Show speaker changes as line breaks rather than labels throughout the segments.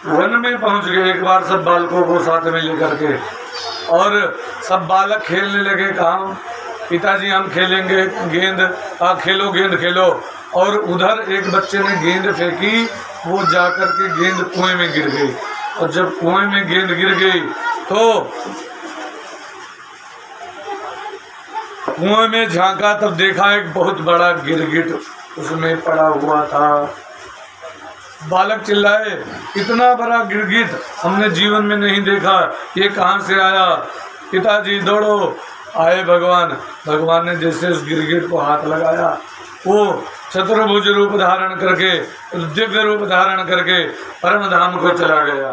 One में पहुंच गए एक बार सब बालकों को साथ में लेकर के, और सब बालक खेलने लगे। कहा पिताजी हम खेलेंगे गेंद, खेलो गेंद खेलो। और उधर एक बच्चे ने गेंद फेंकी, वो जाकर के गेंद कुएं में गिर गई। और जब कुएं में गेंद गिर गई तो कुएं में झांका, तब देखा एक बहुत बड़ा गिरगिट उसमें पड़ा हुआ था। बालक चिल्लाए, इतना बड़ा गिरगिट हमने जीवन में नहीं देखा, ये कहाँ से आया? पिताजी दौड़ो। आए भगवान। भगवान ने जैसे उस गिरगिट को हाथ लगाया, वो चतुर्भुज रूप धारण करके, दिव्य रूप धारण करके परम धाम को चला गया।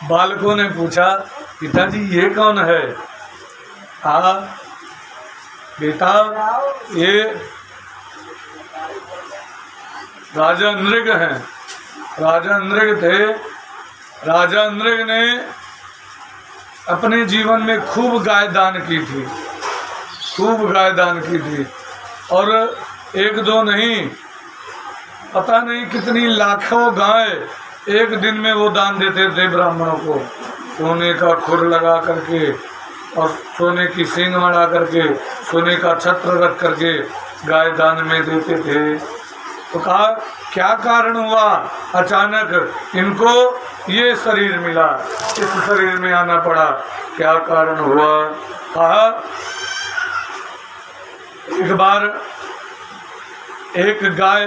बालकों ने पूछा, पिताजी ये कौन है? कहा बेटा ये राजा नृग हैं। राजा नृग थे। राजा नृग ने अपने जीवन में खूब गाय दान की थी, खूब गाय दान की थी। और एक दो नहीं, पता नहीं कितनी लाखों गाय एक दिन में वो दान देते थे ब्राह्मणों को। सोने का खुर लगा करके और सोने की सींग मड़ा करके, सोने का छत्र रख करके गाय दान में देते थे। तो कहा क्या कारण हुआ अचानक इनको ये शरीर मिला, इस शरीर में आना पड़ा, क्या कारण हुआ? कहा एक बार एक गाय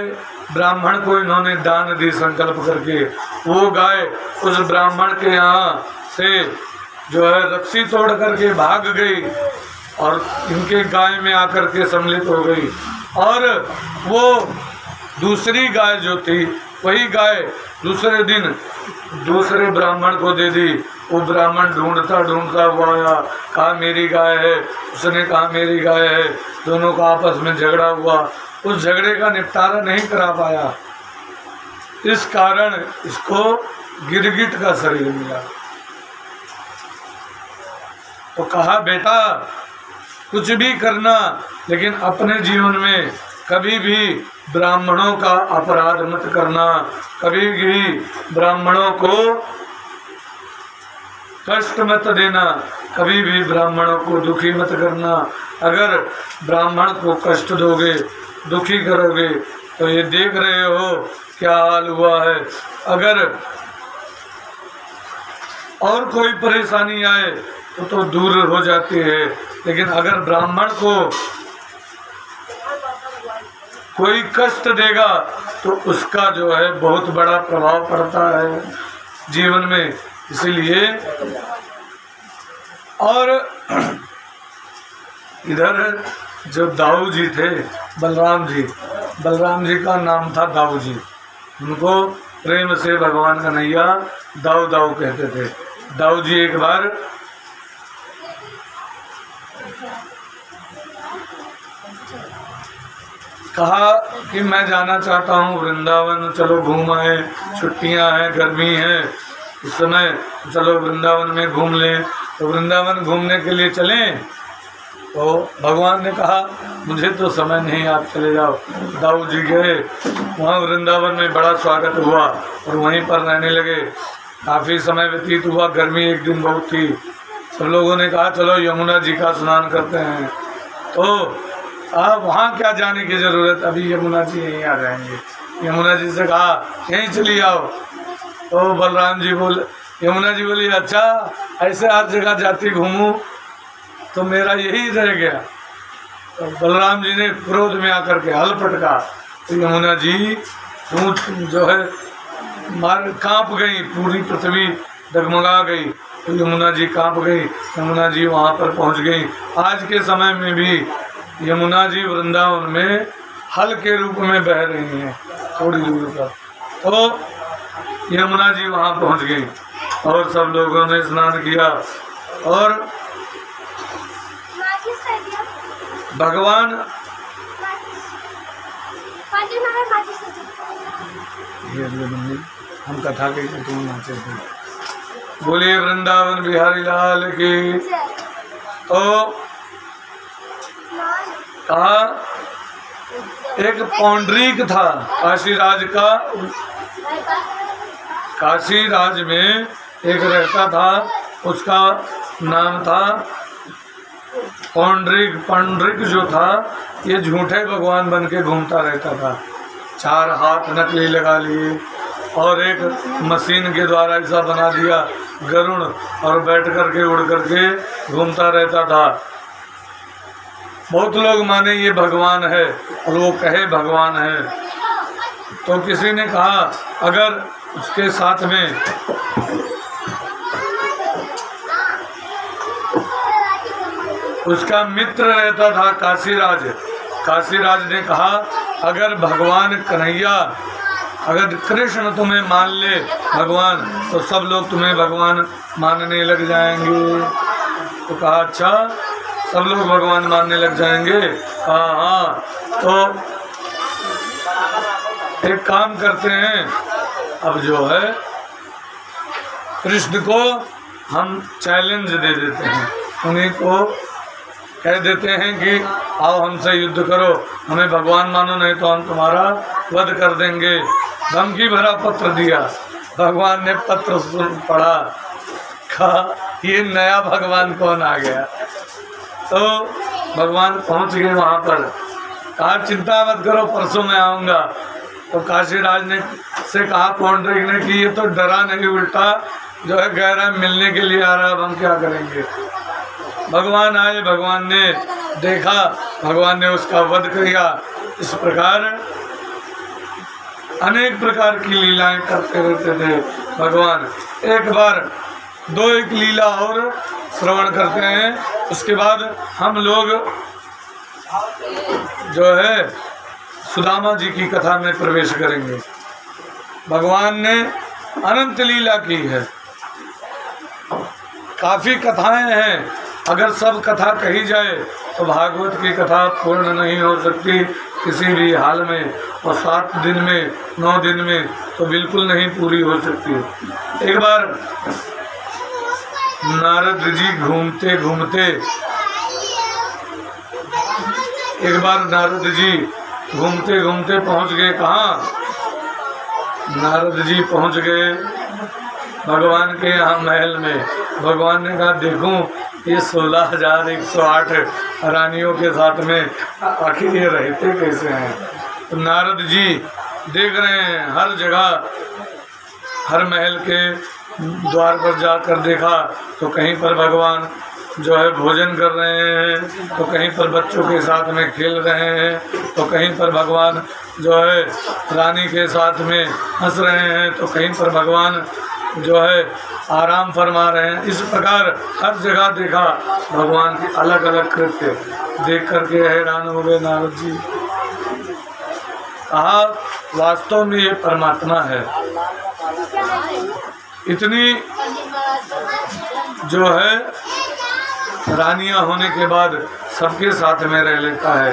ब्राह्मण को इन्होंने दान दी संकल्प करके। वो गाय उस ब्राह्मण के यहाँ से जो है रस्सी तोड़ करके भाग गई और इनके गाय में आकर के सम्मिलित हो गई। और वो दूसरी गाय जो थी, वही गाय दूसरे दिन दूसरे ब्राह्मण को दे दी। वो ब्राह्मण ढूंढता ढूंढता हुआ आया, कहा मेरी गाय है, उसने कहा मेरी गाय है। दोनों का आपस में झगड़ा हुआ, उस झगड़े का निपटारा नहीं करा पाया, इस कारण इसको गिरगिट का शरीर मिला। तो कहा बेटा कुछ भी करना, लेकिन अपने जीवन में कभी भी ब्राह्मणों का अपराध मत करना, कभी भी ब्राह्मणों को कष्ट मत देना, कभी भी ब्राह्मणों को दुखी मत करना। अगर ब्राह्मण को कष्ट दोगे, दुखी करोगे, तो ये देख रहे हो क्या हाल हुआ है। अगर और कोई परेशानी आए तो दूर हो जाती है, लेकिन अगर ब्राह्मण को कोई कष्ट देगा तो उसका जो है बहुत बड़ा प्रभाव पड़ता है जीवन में। इसीलिए और इधर जो दाऊ जी थे, बलराम जी का नाम था दाऊ जी। उनको प्रेम से भगवान कन्हैया दाऊ दाऊ कहते थे। दाऊ जी एक बार कहा कि मैं जाना चाहता हूँ वृंदावन, चलो घूम आए, छुट्टियाँ हैं, गर्मी है इस समय, चलो वृंदावन में घूम लें। तो वृंदावन घूमने के लिए चलें, तो भगवान ने कहा मुझे तो समय नहीं, आप चले जाओ। दाऊ जी गए, वहाँ वृंदावन में बड़ा स्वागत हुआ और वहीं पर रहने लगे। काफ़ी समय व्यतीत हुआ, गर्मी एक दिन बहुत थी। सब लोगों ने कहा चलो यमुना जी का स्नान करते हैं। तो वहाँ क्या जाने की ज़रूरत, अभी यमुना जी यहीं आ जाएंगे। यमुना जी से कहा यहीं चली आओ। तो बलराम जी बोले, यमुना जी बोली अच्छा ऐसे हर जगह जाती घूमूं तो मेरा यही रह गया। तो बलराम जी ने क्रोध में आकर के हल पटका। तो यमुना जी जो है मार कांप गई, पूरी पृथ्वी डगमगा गई। तो यमुना जी कांप गई। यमुना जी वहाँ पर पहुँच गई। आज के समय में भी यमुना जी वृंदावन में हल के रूप में बह रही हैं थोड़ी दूर पर। तो यमुना जी वहाँ पहुँच गई और सब लोगों ने स्नान किया और भगवान हम कथा के तुम नाचे थे। बोलिए वृंदावन बिहारी लाल की। तो कहा एक पौंडरीक था काशीराज का, काशी राज में एक रहता था, उसका नाम था पौंड्रिक। पौंड्रिक जो था ये झूठे भगवान बन के घूमता रहता था, 4 हाथ नकली लगा लिए और एक मशीन के द्वारा ऐसा बना दिया गरुड़, और बैठ करके उड़ करके घूमता रहता था। बहुत लोग माने ये भगवान है और वो कहे भगवान है। तो किसी ने कहा अगर उसके साथ में उसका मित्र रहता था काशीराज, काशीराज ने कहा अगर भगवान कन्हैया, अगर कृष्ण तुम्हें मान ले भगवान, तो सब लोग तुम्हें भगवान मानने लग जाएंगे। तो कहा अच्छा, सब लोग भगवान मानने लग जाएंगे। हाँ, तो एक काम करते हैं, अब जो है कृष्ण को हम चैलेंज दे देते हैं, उन्हीं को कह देते हैं कि आओ हमसे युद्ध करो, हमें भगवान मानो नहीं तो हम तुम्हारा वध कर देंगे। धमकी भरा पत्र दिया। भगवान ने पत्र पढ़ा, कहा ये नया भगवान कौन आ गया। तो भगवान पहुंच गए वहाँ पर, कहा चिंता मत करो, परसों मैं आऊँगा। तो काशीराज ने से कहा पौंड्रिक ने कि ये तो डरा नहीं, उल्टा जो है गहरा मिलने के लिए आ रहा, अब हम क्या करेंगे। भगवान आए, भगवान ने देखा, भगवान ने उसका वध किया। इस प्रकार अनेक प्रकार की लीलाएं करते रहते थे भगवान। एक बार एक लीला और श्रवण करते हैं, उसके बाद हम लोग जो है सुदामा जी की कथा में प्रवेश करेंगे। भगवान ने अनंत लीला की है, काफ़ी कथाएं हैं। अगर सब कथा कही जाए तो भागवत की कथा पूर्ण नहीं हो सकती किसी भी हाल में, और 7 दिन में 9 दिन में तो बिल्कुल नहीं पूरी हो सकती। एक बार नारद जी घूमते घूमते पहुंच गए। कहाँ? नारद जी पहुंच गए भगवान के यहाँ महल में। भगवान ने कहा देखूं ये 16,108 रानियों के साथ में आखिर ये रहते कैसे हैं। तो नारद जी देख रहे हैं हर जगह, हर महल के द्वार पर जाकर देखा तो कहीं पर भगवान जो है भोजन कर रहे हैं, तो कहीं पर बच्चों के साथ में खेल रहे हैं, तो कहीं पर भगवान जो है रानी के साथ में हंस रहे हैं, तो कहीं पर भगवान जो है आराम फरमा रहे हैं। इस प्रकार हर जगह देखा भगवान के अलग अलग कृत्य, देख करके हैरान हो गए नारद जी। कहा वास्तव में ये परमात्मा है, इतनी जो है रानियां होने के बाद सबके साथ में रह लेता है,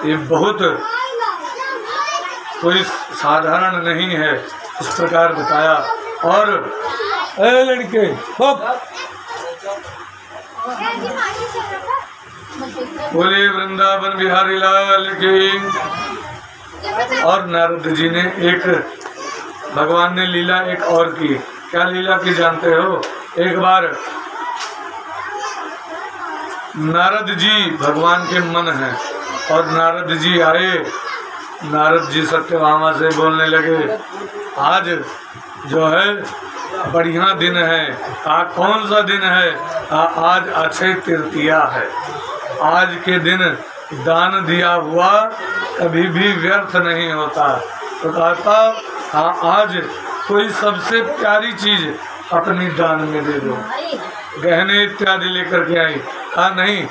ये बहुत कोई साधारण नहीं है। इस प्रकार बताया। और लड़के बोले वृंदावन बिहारी लाल की। और नारद जी ने एक भगवान ने लीला एक और की। क्या लीला की जानते हो? एक बार नारद जी भगवान के मन हैं और नारद जी आए, नारद जी सत्यभामा से बोलने लगे आज जो है बढ़िया दिन है। कौन सा दिन है? आज अक्षय तृतीया है। आज के दिन दान दिया हुआ कभी भी व्यर्थ नहीं होता। तो कहता आज कोई सबसे प्यारी चीज अपनी दान में दे दो, गहने इत्यादि लेकर के आई। नहीं,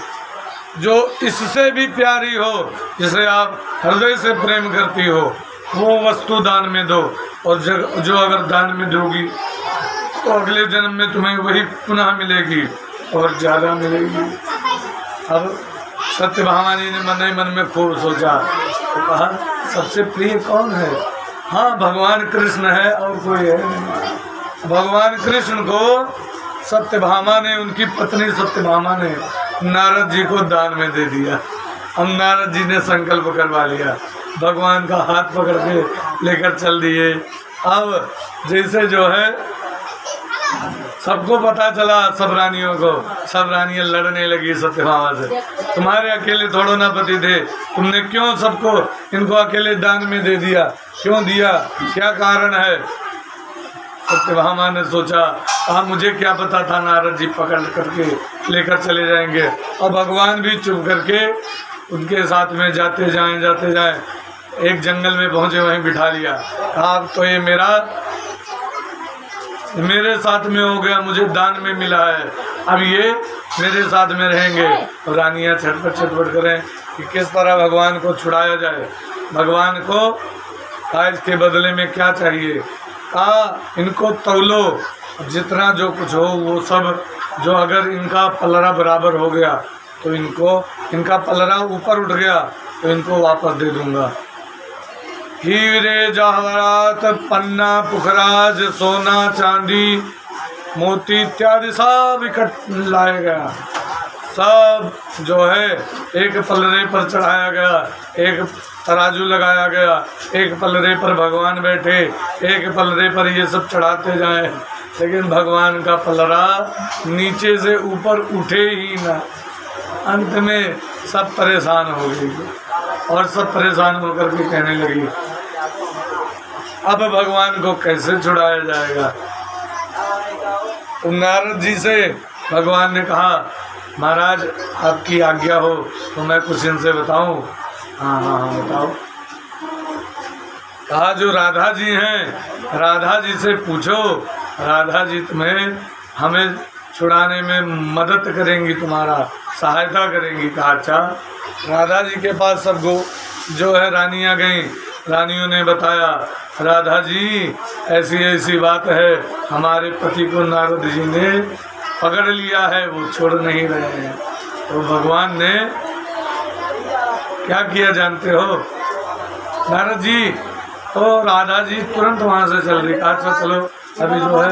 जो इससे भी प्यारी हो, जिसे आप हृदय से प्रेम करती हो, वो वस्तु दान में दो। और जो अगर दान में दोगी तो अगले जन्म में तुम्हें वही पुनः मिलेगी और ज़्यादा मिलेगी। अब सत्यभामा जी ने मन ही मन में खूब सोचा, तो कहा सबसे प्रिय कौन है? हाँ, भगवान कृष्ण है और कोई है नहीं। भगवान कृष्ण को सत्यभामा ने, उनकी पत्नी सत्यभामा ने नारद जी को दान में दे दिया। अब नारद जी ने संकल्प करवा लिया, भगवान का हाथ पकड़ के लेकर चल दिए अब जैसे जो है सबको पता चला, सब रानियों को, सब रानियां लड़ने लगी सत्यभामा से, तुम्हारे अकेले थोड़ो ना पति थे, तुमने क्यों सबको इनको अकेले दान में दे दिया, क्यों दिया, क्या कारण है। सत्यभामा ने सोचा मुझे क्या पता था नारद जी पकड़ करके लेकर चले जाएंगे, और भगवान भी चुप करके उनके साथ में जाते जाएं। एक जंगल में पहुंचे, वहीं बिठा लिया, अब तो ये मेरे साथ में हो गया, मुझे दान में मिला है, अब ये मेरे साथ में रहेंगे। तो रानियां छटपट करें कि किस तरह भगवान को छुड़ाया जाए, भगवान को इसके बदले में क्या चाहिए। इनको तौलो, जितना जो कुछ हो वो सब, जो अगर इनका पलड़ा बराबर हो गया तो इनका पलड़ा ऊपर उठ गया तो इनको वापस दे दूंगा। हीरे जवाहरात, पन्ना पुखराज, सोना चांदी मोती इत्यादि सब इकट्ठा लाया गया, सब जो है एक पलड़े पर चढ़ाया गया, एक तराजू लगाया गया, एक पलड़े पर भगवान बैठे, एक पलड़े पर ये सब चढ़ाते जाएं, लेकिन भगवान का पलड़ा नीचे से ऊपर उठे ही ना। अंत में सब परेशान हो गई और सब परेशान होकर के कहने लगी अब भगवान को कैसे छुड़ाया जाएगा। तो नारद जी से भगवान ने कहा महाराज आपकी आज्ञा हो तो मैं कुछ इनसे बताऊं। हाँ बताओ। कहा जो राधा जी हैं, राधा जी से पूछो, राधा जी तुम्हें हमें छुड़ाने में मदद करेंगी, तुम्हारा सहायता करेंगी। कहा अच्छा। राधा जी के पास सब जो है रानियां गईं, रानियों ने बताया राधा जी ऐसी ऐसी बात है, हमारे पति को नारद जी ने पकड़ लिया है, वो छोड़ नहीं रहे हैं। तो भगवान ने क्या किया जानते हो नारद जी? तो राधा जी तुरंत वहाँ से चल रही। अच्छा चलो अभी जो है